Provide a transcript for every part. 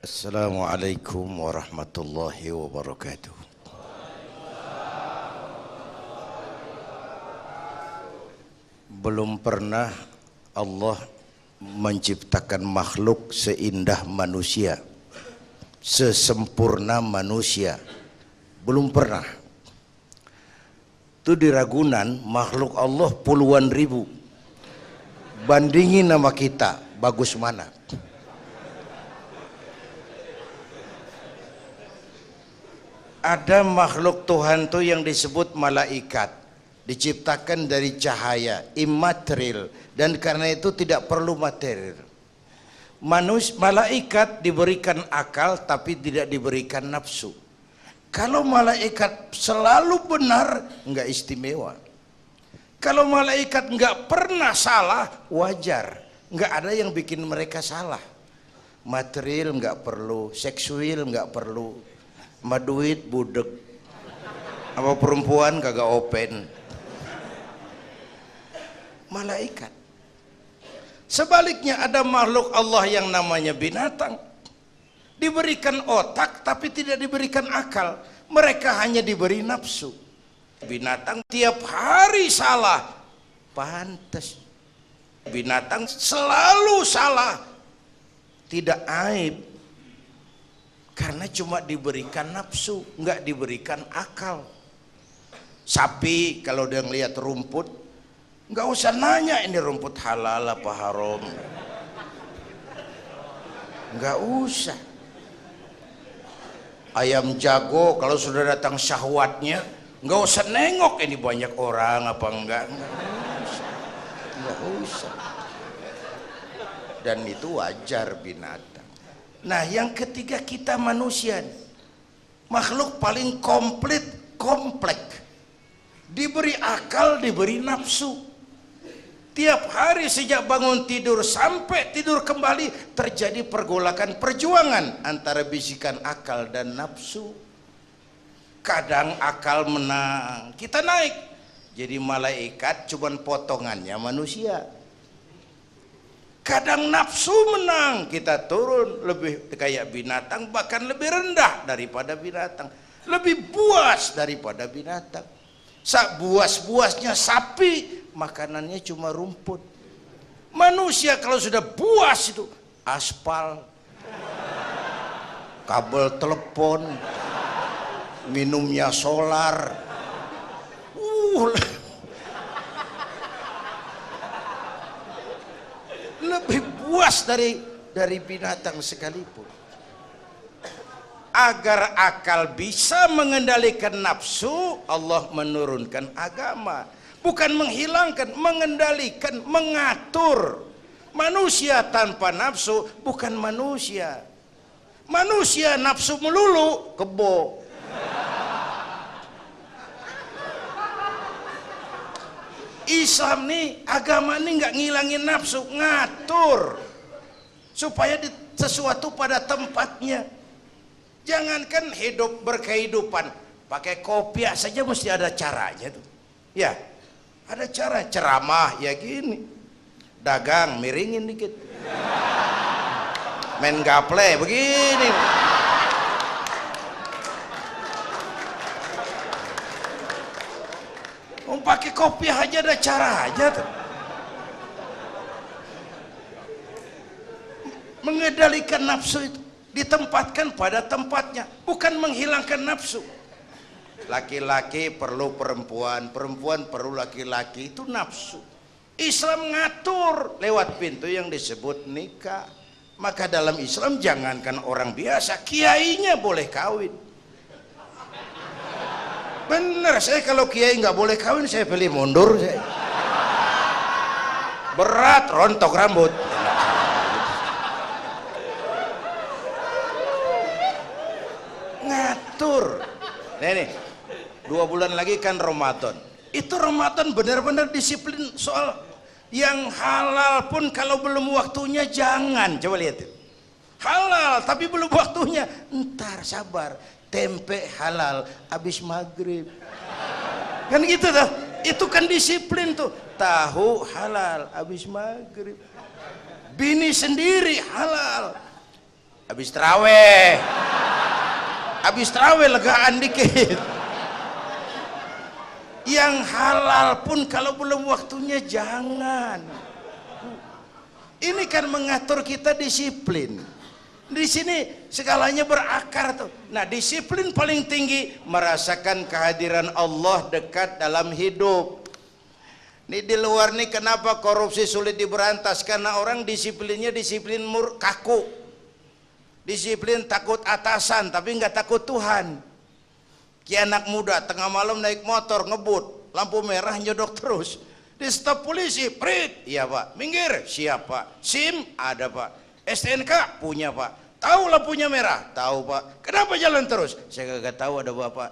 Assalamualaikum warahmatullahi wabarakatuh. Belum pernah Allah menciptakan makhluk seindah manusia, sesempurna manusia. Belum pernah. Itu di Ragunan makhluk Allah puluhan ribu. Bandingin nama kita, bagus mana? Ada makhluk Tuhan tuh yang disebut malaikat, diciptakan dari cahaya, immaterial, dan karena itu tidak perlu material. Malaikat diberikan akal tapi tidak diberikan nafsu. Kalau malaikat selalu benar, enggak istimewa. Kalau malaikat enggak pernah salah, wajar. Enggak ada yang bikin mereka salah. Material enggak perlu, seksual enggak perlu. Maduit budek apa perempuan kagak open. Malaikat. Sebaliknya ada makhluk Allah yang namanya binatang, diberikan otak tapi tidak diberikan akal. Mereka hanya diberi nafsu. Binatang tiap hari salah, pantas. Binatang selalu salah, tidak aib. Karena cuma diberikan nafsu, nggak diberikan akal. Sapi kalau dia ngelihat rumput, nggak usah nanya ini rumput halal apa haram, nggak usah. Ayam jago kalau sudah datang syahwatnya, nggak usah nengok ini banyak orang apa enggak, nggak usah. Dan itu wajar binatang. Nah, yang ketiga kita manusia, makhluk paling komplek, diberi akal, diberi nafsu. Tiap hari sejak bangun tidur sampai tidur kembali terjadi pergolakan perjuangan antara bisikan akal dan nafsu. Kadang akal menang, kita naik jadi malaikat, cuman potongannya manusia. Kadang nafsu menang, kita turun lebih kayak binatang, bahkan lebih rendah daripada binatang, lebih buas daripada binatang. Buas-buasnya sapi, makanannya cuma rumput. Manusia kalau sudah buas itu aspal, kabel telepon, minumnya solar. Lebih buas dari binatang sekalipun. Agar akal bisa mengendalikan nafsu, Allah menurunkan agama. Bukan menghilangkan, mengendalikan, mengatur. Manusia tanpa nafsu bukan manusia. Manusia nafsu melulu, kebo. Islam nih, agama nih nggak ngilangin nafsu, ngatur supaya sesuatu pada tempatnya. Jangankan hidup berkehidupan, pakai kopiah saja mesti ada caranya tuh. Ya, ada cara. Ceramah ya gini, dagang miringin dikit, main gaple begini. Pakai kopiah aja ada cara aja tuh. Mengendalikan nafsu itu ditempatkan pada tempatnya, bukan menghilangkan nafsu. Laki-laki perlu perempuan, perempuan perlu laki-laki, itu nafsu. Islam ngatur lewat pintu yang disebut nikah. Maka dalam Islam jangankan orang biasa, kiainya boleh kawin. Bener, saya kalau kiai nggak boleh kawin saya pilih mundur. Berat, rontok rambut. Ngatur. Nih, 2 bulan lagi kan Ramadan. Itu Ramadan benar-benar disiplin soal yang halal pun kalau belum waktunya jangan. Coba lihat. Halal tapi belum waktunya, ntar sabar. Tempe halal habis maghrib, kan gitu tuh. Itu kan disiplin tuh. Tahu halal habis maghrib. Bini sendiri halal Habis terawih. Habis terawih legaan dikit. Yang halal pun kalau belum waktunya jangan. Ini kan mengatur kita disiplin. Di sini segalanya berakar tuh. Nah, disiplin paling tinggi merasakan kehadiran Allah dekat dalam hidup. Ini di luar nih kenapa korupsi sulit diberantas? Karena orang disiplinnya disiplin kaku. Disiplin takut atasan tapi nggak takut Tuhan. Kayak anak muda tengah malam naik motor ngebut, lampu merah nyodok terus. Di stop polisi, prit, iya pak. Minggir, siap pak. SIM ada pak. STNK punya pak. Tahu lampunya merah? Tahu pak. Kenapa jalan terus? Saya kagak tahu ada bapak.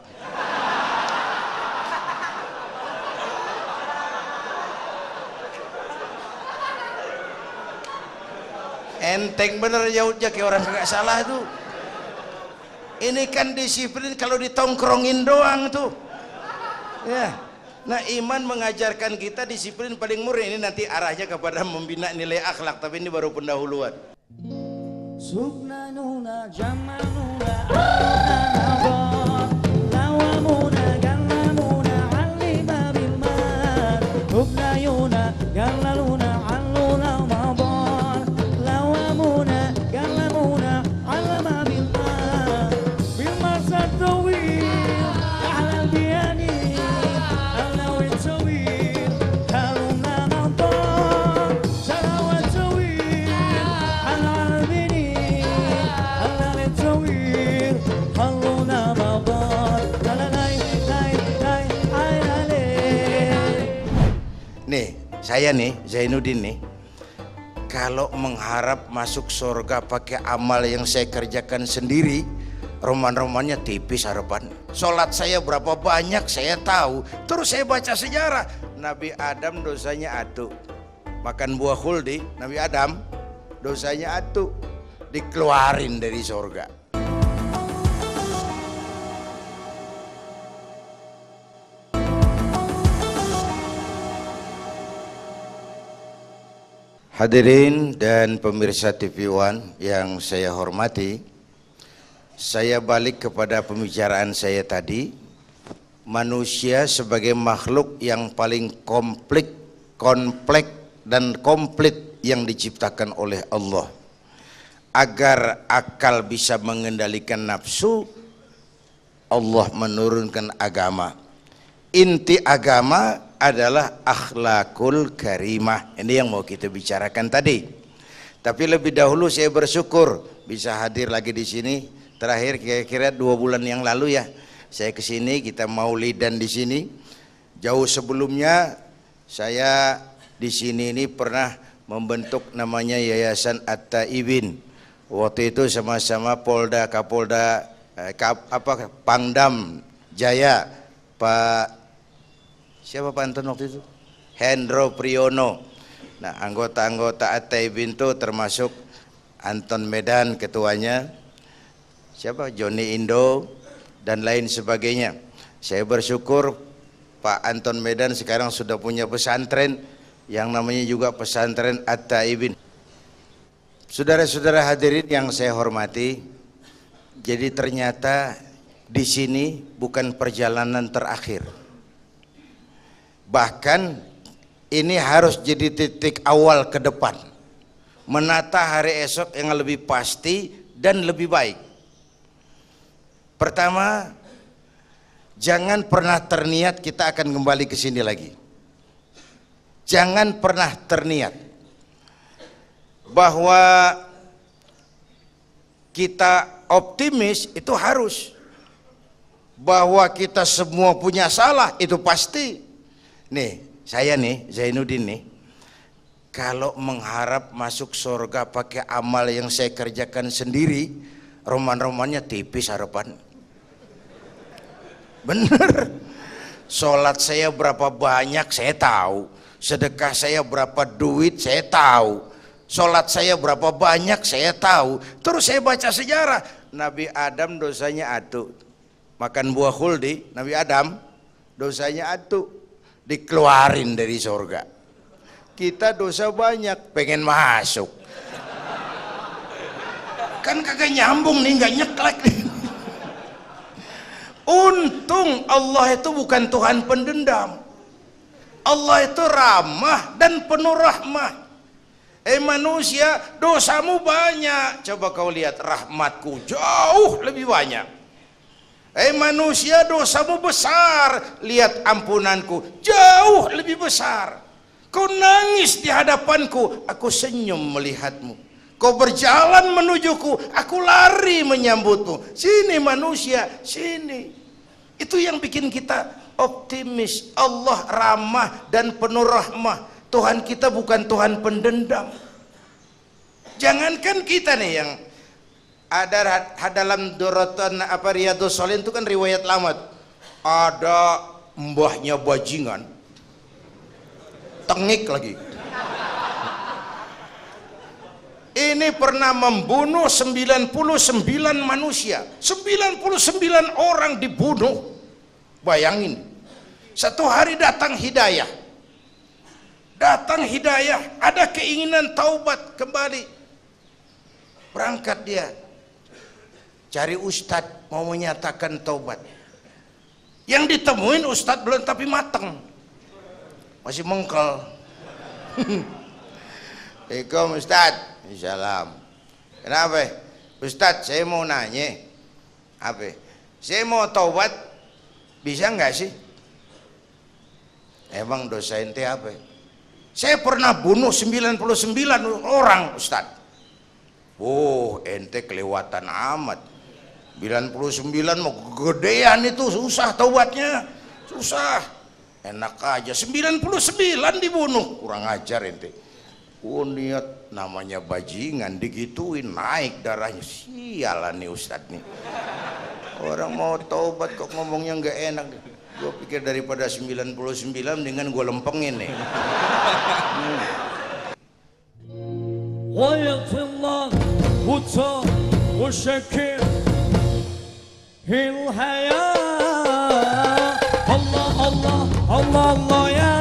Enteng bener jauhnya kayak orang kagak salah tuh. Ini kan disiplin kalau ditongkrongin doang tuh. Ya. Nah, iman mengajarkan kita disiplin paling murni. Ini nanti arahnya kepada membina nilai akhlak, tapi ini baru pendahuluan. Subnanuna jamanuna anabah lawamuna gallamuna alima bilman hubnayuna gallaluna alluna mabah lawamuna gallamuna alama bilman bilman satawil ahlal biyani alawin sawil haluna nabah sarawat sawil alal bini alawin sawil haluna mabah lalalai lai lai ailale. Nih, saya nih Zainuddin nih, kalau mengharap masuk surga pakai amal yang saya kerjakan sendiri, roman-romannya tipis harapan. Sholat saya berapa banyak saya tahu. Terus saya baca sejarah, Nabi Adam dosanya atu. Makan buah khuldi, Nabi Adam dosanya atu, dikeluarin dari surga. Hadirin dan pemirsa TV One yang saya hormati, saya balik kepada pembicaraan saya tadi. Manusia sebagai makhluk yang paling kompleks dan komplit yang diciptakan oleh Allah. Agar akal bisa mengendalikan nafsu, Allah menurunkan agama. Inti agama adalah akhlakul karimah. Ini yang mau kita bicarakan tadi. Tapi lebih dahulu saya bersyukur bisa hadir lagi di sini. Terakhir kira-kira 2 bulan yang lalu ya, saya ke sini, kita maulidan di sini. Jauh sebelumnya saya di sini ini pernah membentuk namanya Yayasan At-Taibin. Waktu itu sama-sama Kapolda Pangdam Jaya, Pak siapa Pak Anton waktu itu? Hendro Priyono. Nah, anggota-anggota At-Taibin itu termasuk Anton Medan ketuanya, siapa? Joni Indo dan lain sebagainya. Saya bersyukur Pak Anton Medan sekarang sudah punya pesantren yang namanya juga pesantren At-Taibin. Saudara-saudara hadirin yang saya hormati, jadi ternyata di sini bukan perjalanan terakhir. Bahkan ini harus jadi titik awal ke depan, menata hari esok yang lebih pasti dan lebih baik. Pertama, jangan pernah terniat kita akan kembali ke sini lagi. Jangan pernah terniat bahwa kita optimis, itu harus. Bahwa kita semua punya salah, itu pasti. Nih, saya nih, Zainuddin nih, kalau mengharap masuk surga pakai amal yang saya kerjakan sendiri, roman-romannya tipis harapan. Bener. Sholat saya berapa banyak saya tahu, sedekah saya berapa duit saya tahu, sholat saya berapa banyak saya tahu. Terus saya baca sejarah, Nabi Adam dosanya atu. Makan buah khuldi, Nabi Adam dosanya atu, dikeluarin dari surga. Kita dosa banyak, pengen masuk. Kan kagak nyambung nih, nggak nyeklek nih. Untung Allah itu bukan Tuhan pendendam. Allah itu ramah dan penuh rahmah. Manusia, dosamu banyak, coba kau lihat, rahmatku jauh lebih banyak. Manusia, dosamu besar, lihat ampunanku jauh lebih besar. Kau nangis di hadapanku, aku senyum melihatmu. Kau berjalan menujuku, aku lari menyambutmu. Sini manusia, sini. Itu yang bikin kita optimis. Allah ramah dan penuh rahmah. Tuhan kita bukan Tuhan pendendam. Jangankan kita nih yang ada dalam Dorotan apa Riyadhus Shalihin itu kan riwayat lama. Ada mbahnya bajingan, tengik lagi. Ini pernah membunuh 99 manusia, 99 orang dibunuh. Bayangin, satu hari datang hidayah. Datang hidayah, ada keinginan taubat kembali. Berangkat dia, cari ustadz mau menyatakan taubat. Yang ditemuin ustadz belum tapi mateng, masih mengkel. Assalamualaikum ustadz. Salam. Kenapa? Ustadz, saya mau nanya. Apa? Saya mau taubat, bisa nggak sih? Emang dosa ente apa? Saya pernah bunuh 99 orang, Ustadz. Oh, ente kelewatan amat. 99 mau gedean itu, susah taubatnya. Susah. Enak aja, 99 dibunuh. Kurang ajar ente. Oh, niat namanya bajingan, digituin naik darahnya. Sialan nih Ustadz nih. Orang mau taubat kok ngomongnya nggak enak. Gue pikir daripada 99 dengan gue lempengin nih. Allah Allah Allah Allah ya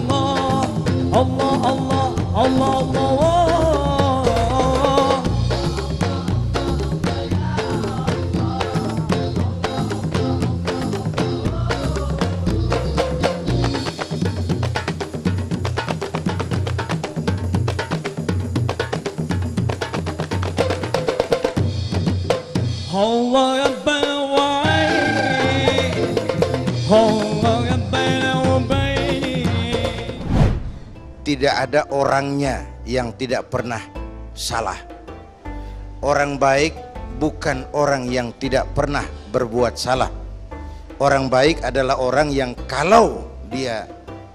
Allah Allah Allah Allah Allah. Allah ya tidak ada orangnya yang tidak pernah salah. Orang baik bukan orang yang tidak pernah berbuat salah. Orang baik adalah orang yang kalau dia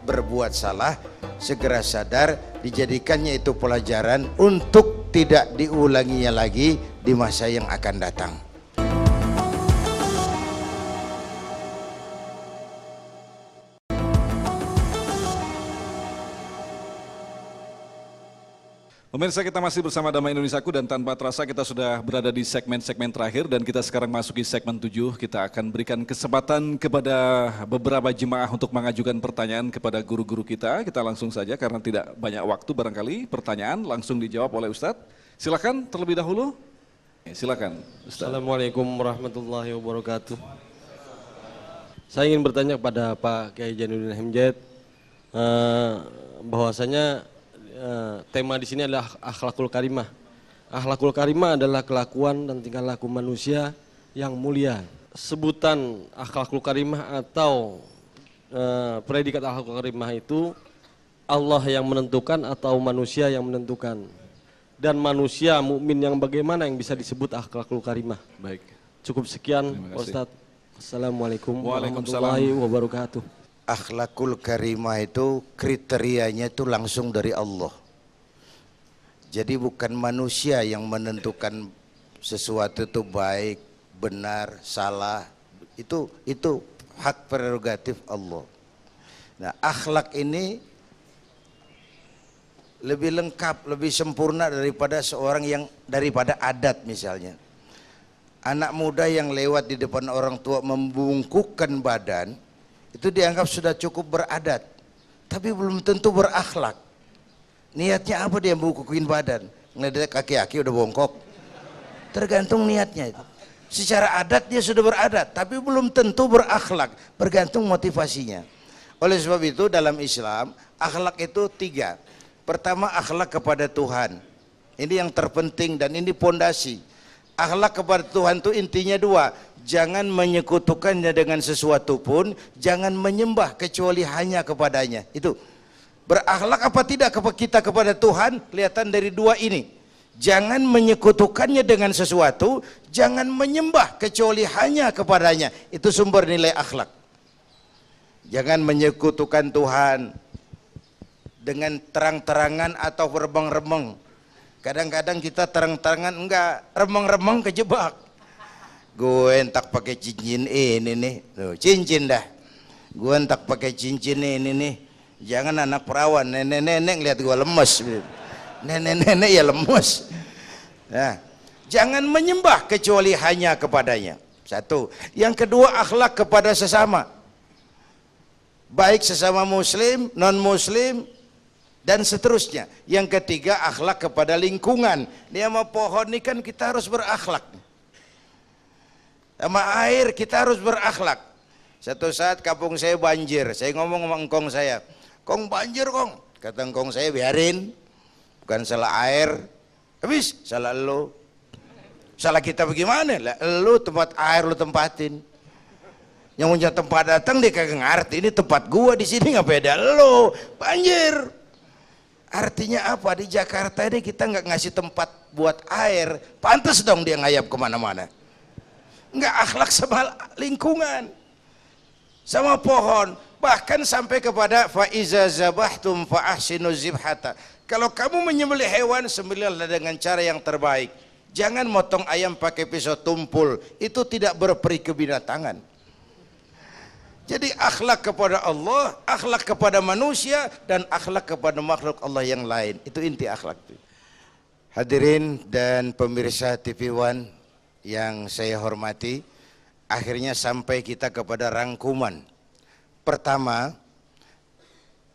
berbuat salah segera sadar, dijadikannya itu pelajaran untuk tidak diulanginya lagi di masa yang akan datang. Pemirsa, kita masih bersama Damai Indonesiaku dan tanpa terasa kita sudah berada di segmen-segmen terakhir dan kita sekarang masuki segmen 7. Kita akan berikan kesempatan kepada beberapa jemaah untuk mengajukan pertanyaan kepada guru-guru kita. Kita langsung saja karena tidak banyak waktu barangkali, pertanyaan langsung dijawab oleh Ustadz. Silakan terlebih dahulu. Silakan Ustadz. Assalamualaikum warahmatullahi wabarakatuh. Saya ingin bertanya kepada Pak Kiai Jainuddin Hamid, bahwasanya tema di sini adalah akhlakul karimah. Akhlakul karimah adalah kelakuan dan tingkah laku manusia yang mulia. Sebutan akhlakul karimah atau predikat akhlakul karimah itu Allah yang menentukan atau manusia yang menentukan? Dan manusia mukmin yang bagaimana yang bisa disebut akhlakul karimah? Baik. Cukup sekian, Ustaz. Assalamualaikum warahmatullahi wabarakatuh. Akhlakul karimah itu kriterianya itu langsung dari Allah. Jadi bukan manusia yang menentukan sesuatu itu baik, benar, salah. Itu hak prerogatif Allah. Nah, akhlak ini lebih lengkap, lebih sempurna daripada seorang yang daripada adat misalnya. Anak muda yang lewat di depan orang tua membungkukkan badan itu dianggap sudah cukup beradat, tapi belum tentu berakhlak. Niatnya apa dia bungkukin badan? Ngelihat kaki-kaki udah bongkok. Tergantung niatnya itu. Secara adat dia sudah beradat, tapi belum tentu berakhlak, bergantung motivasinya. Oleh sebab itu dalam Islam, akhlak itu 3. Pertama, akhlak kepada Tuhan. Ini yang terpenting dan ini pondasi. Akhlak kepada Tuhan itu intinya 2. Jangan menyekutukannya dengan sesuatu pun, jangan menyembah kecuali hanya kepadanya. Itu. Berakhlak apa tidak kita kepada Tuhan, kelihatan dari 2 ini. Jangan menyekutukannya dengan sesuatu, jangan menyembah kecuali hanya kepadanya. Itu sumber nilai akhlak. Jangan menyekutukan Tuhan dengan terang-terangan atau remeng-remeng. Kadang-kadang kita terang-terangan enggak, remeng-remeng kejebak. Gue entak pakai cincin ini nih, tuh, cincin dah. Gue entak pakai cincin ini nih. Jangan anak perawan, nenek-nenek lihat gue lemes. Nenek-nenek ya lemes. Nah, jangan menyembah kecuali hanya kepadanya. 1. Yang kedua, akhlak kepada sesama. Baik sesama muslim, non muslim, dan seterusnya. Yang ketiga, akhlak kepada lingkungan. Dia sama pohon ini kan kita harus berakhlak. Sama air kita harus berakhlak. Satu saat kampung saya banjir, saya ngomong sama engkong saya, "Kong banjir kong." Kata engkong saya, "Biarin, bukan salah air." Habis, salah lo. Salah kita bagaimana? Lah, lo tempat air lo tempatin. Yang punya tempat datang dia kagak ngerti, ini tempat gua di sini nggak beda lo. Banjir. Artinya apa? Di Jakarta ini kita nggak ngasih tempat buat air, pantas dong dia ngayap kemana-mana. Nggak akhlak sama lingkungan, sama pohon, bahkan sampai kepada faiza zabahtum fa ahsinu zibhata. Kalau kamu menyembelih hewan, sembelihlah dengan cara yang terbaik. Jangan motong ayam pakai pisau tumpul, itu tidak berperi kebinatangan. Jadi akhlak kepada Allah, akhlak kepada manusia, dan akhlak kepada makhluk Allah yang lain. Itu inti akhlak. Hadirin dan pemirsa TV One yang saya hormati, akhirnya sampai kita kepada rangkuman. Pertama,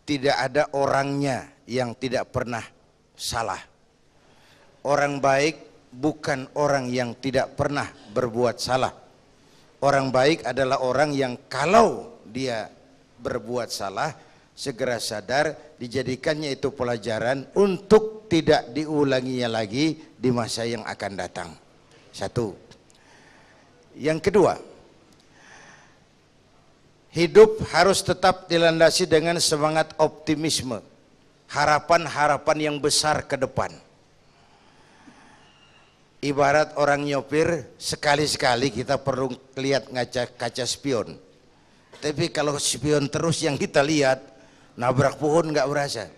tidak ada orangnya yang tidak pernah salah. Orang baik bukan orang yang tidak pernah berbuat salah. Orang baik adalah orang yang kalau dia berbuat salah, segera sadar, dijadikannya itu pelajaran untuk tidak diulanginya lagi di masa yang akan datang. 1. Yang kedua, hidup harus tetap dilandasi dengan semangat optimisme, harapan-harapan yang besar ke depan. Ibarat orang nyopir, sekali-sekali kita perlu lihat kaca spion. Tapi kalau spion terus yang kita lihat, nabrak pohon nggak berasa.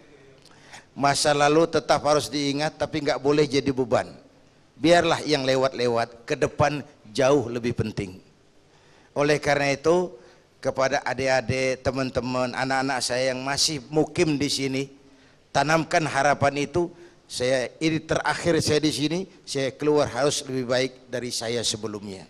Masa lalu tetap harus diingat, tapi nggak boleh jadi beban. Biarlah yang lewat-lewat, ke depan jauh lebih penting. Oleh karena itu, kepada adik-adik, teman-teman, anak-anak saya yang masih mukim di sini, tanamkan harapan itu. Saya ini terakhir saya di sini, saya keluar harus lebih baik dari saya sebelumnya.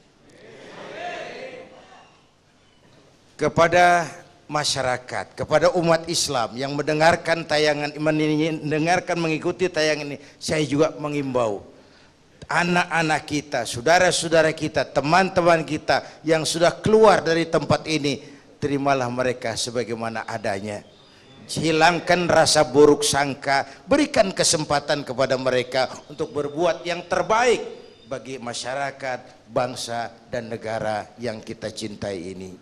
Kepada masyarakat, kepada umat Islam yang mendengarkan tayangan ini, mendengarkan mengikuti tayangan ini, saya juga mengimbau anak-anak kita, saudara-saudara kita, teman-teman kita yang sudah keluar dari tempat ini, terimalah mereka sebagaimana adanya. Hilangkan rasa buruk sangka, berikan kesempatan kepada mereka untuk berbuat yang terbaik bagi masyarakat, bangsa, dan negara yang kita cintai ini.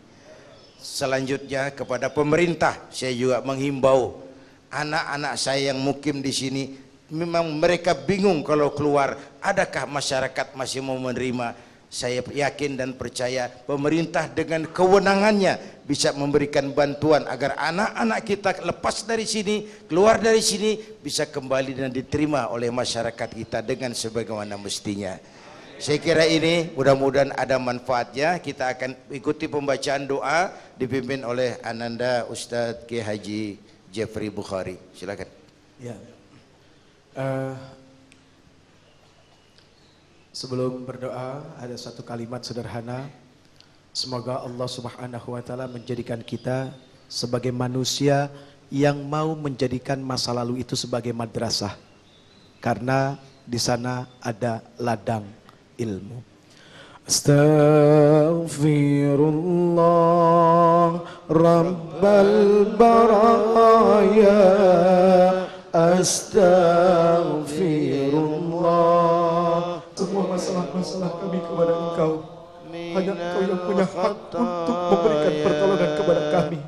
Selanjutnya kepada pemerintah, saya juga menghimbau anak-anak saya yang mukim di sini, memang mereka bingung kalau keluar, adakah masyarakat masih mau menerima? Saya yakin dan percaya pemerintah dengan kewenangannya bisa memberikan bantuan agar anak-anak kita lepas dari sini, keluar dari sini, bisa kembali dan diterima oleh masyarakat kita dengan sebagaimana mestinya. Saya kira ini mudah-mudahan ada manfaatnya. Kita akan ikuti pembacaan doa dipimpin oleh Ananda Ustadz Kiai Haji Jeffrey Bukhari. Silakan. Ya. Sebelum berdoa, ada satu kalimat sederhana. Semoga Allah Subhanahu wa Ta'ala menjadikan kita sebagai manusia yang mau menjadikan masa lalu itu sebagai madrasah. Karena di sana ada ladang, ilmu. Astaghfirullah Rabbal baraya, astaghfirullah. Semua masalah-masalah kami kepada Engkau, hanya Engkau yang punya hak untuk memberikan pertolongan kepada kami,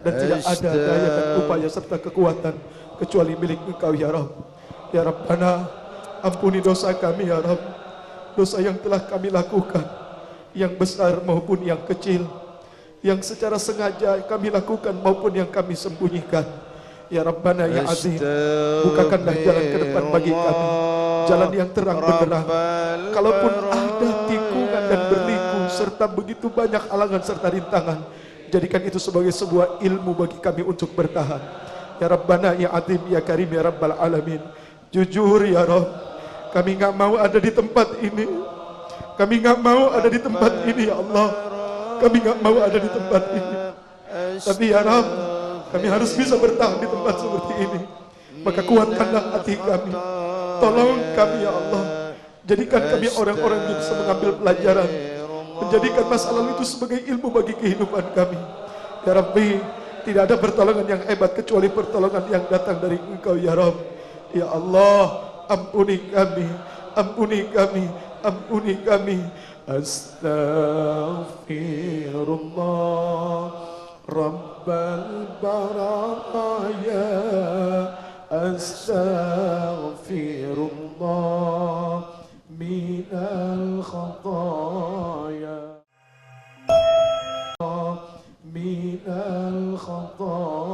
dan tidak ada daya dan upaya serta kekuatan kecuali milik Engkau ya Rabb. Ya Rabbana, ampuni dosa kami ya Rabb, dosa yang telah kami lakukan, yang besar maupun yang kecil, yang secara sengaja kami lakukan maupun yang kami sembunyikan. Ya Rabbana ya Azim, bukakanlah jalan ke depan bagi kami, jalan yang terang benderang. Kalaupun ada tikungan dan berliku serta begitu banyak halangan serta rintangan, jadikan itu sebagai sebuah ilmu bagi kami untuk bertahan. Ya Rabbana ya Azim ya Karim ya Rabbal Alamin. Jujur ya Rabb, kami gak mau ada di tempat ini. Kami gak mau ada di tempat ini ya Allah. Kami gak mau ada di tempat ini. Tapi ya Rabb, kami harus bisa bertahan di tempat seperti ini. Maka kuatkanlah hati kami. Tolong kami ya Allah. Jadikan kami orang-orang yang bisa mengambil pelajaran, menjadikan masa lalu itu sebagai ilmu bagi kehidupan kami. Ya Rabbi, tidak ada pertolongan yang hebat kecuali pertolongan yang datang dari Engkau ya Rabb. Ya Allah, ampuni kami, ampuni kami, ampuni kami. Astaghfirullah Rabbal baraya, astaghfirullah minal khataya, minal khataya.